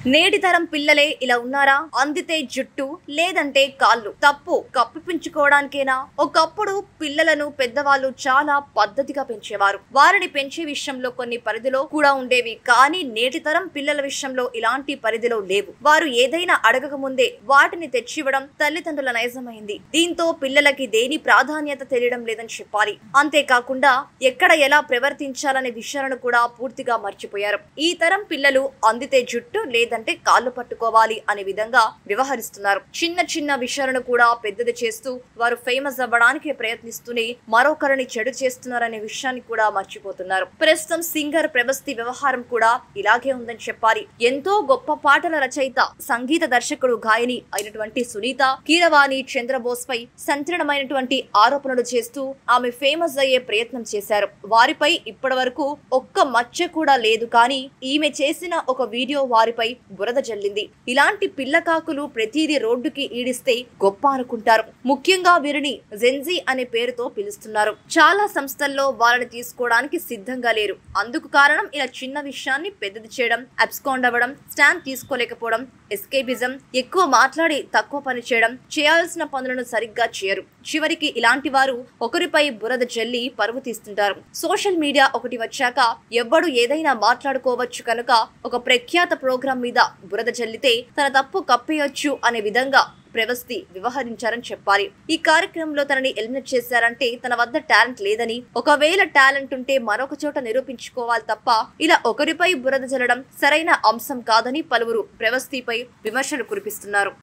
నేటి తరం పిల్లలే ఇలా ఉన్నారా? అందితే జుట్టు లేదంటే కాళ్ళు తప్పు కప్పిపించుకోవడానికేనా? ఒకప్పుడు పిల్లలను పెద్దవాళ్ళు చాలా పద్ధతిగా పెంచేవారు. వారిని పెంచే విషయంలో కొన్ని పరిధిలో కూడా ఉండేవి. కానీ నేటి తరం పిల్లల విషయంలో ఇలాంటి పరిధిలో లేవు. వారు ఏదైనా అడగక ముందే వాటిని తెచ్చివ్వడం తల్లిదండ్రుల నైజమైంది. దీంతో పిల్లలకి దేని ప్రాధాన్యత తెలియడం లేదని చెప్పాలి. అంతేకాకుండా ఎక్కడ ఎలా ప్రవర్తించాలనే విషయాలను కూడా పూర్తిగా మర్చిపోయారు. ఈ తరం పిల్లలు అందితే జుట్టు లేదంటే కాళ్ళు పట్టుకోవాలి అనే విధంగా వ్యవహరిస్తున్నారు. చిన్న చిన్న విషయాలను కూడా పెద్దది చేస్తూ వారు ఫేమస్ అవ్వడానికి ప్రయత్నిస్తూనే మరొకరిని చెడు చేస్తున్నారనే విషయాన్ని కూడా మర్చిపోతున్నారు. ప్రస్తుతం సింగర్ ప్రభస్తి వ్యవహారం కూడా ఇలాగే ఉందని చెప్పాలి. ఎంతో గొప్ప పాటల రచయిత, సంగీత దర్శకుడు, గాయని అయినటువంటి సునీత కీరవాణి చంద్రబోస్ పై సంచలనమైనటువంటి ఆరోపణలు చేస్తూ ఆమె ఫేమస్ అయ్యే ప్రయత్నం చేశారు. వారిపై ఇప్పటి వరకు ఒక్క మచ్చ కూడా లేదు. కానీ ఈమె చేసిన ఒక వీడియో వారిపై బురద జల్లింది. ఇలాంటి పిల్లకాకులు ప్రతిదీ రోడ్డుకి ఈడిస్తే గొప్ప అనుకుంటారు. ముఖ్యంగా వీరిని జెన్జీ అనే పేరుతో పిలుస్తున్నారు. చాలా సంస్థల్లో వాళ్ళని తీసుకోవడానికి సిద్ధంగా లేరు. అందుకు కారణం ఇలా చిన్న విషయాన్ని పెద్దది చేయడం, అబ్స్కాండ్ అవ్వడం, స్టాండ్ తీసుకోలేకపోవడం, ఎస్కేపిజం, ఎక్కువ మాట్లాడి తక్కువ పని చేయడం, చేయాల్సిన పనులను సరిగ్గా చేయరు. చివరికి ఇలాంటి వారు ఒకరిపై బురద జల్లి పరువు తీస్తుంటారు. సోషల్ మీడియా ఒకటి వచ్చాక ఎవ్వడు ఏదైనా మాట్లాడుకోవచ్చు కనుక ఒక ప్రఖ్యాత ప్రోగ్రాం మీద బురద జల్లితే తన తప్పు కప్పేయొచ్చు అనే విధంగా ప్రభస్తి వ్యవహరించారని చెప్పాలి. ఈ కార్యక్రమంలో తనని ఎలిమినేట్ చేశారంటే తన వద్ద టాలెంట్ లేదని, ఒకవేళ టాలెంట్ ఉంటే మరొక చోట నిరూపించుకోవాలి తప్ప ఇలా ఒకరిపై బురద జల్లడం సరైన అంశం కాదని పలువురు ప్రభస్తిపై విమర్శలు కురిపిస్తున్నారు.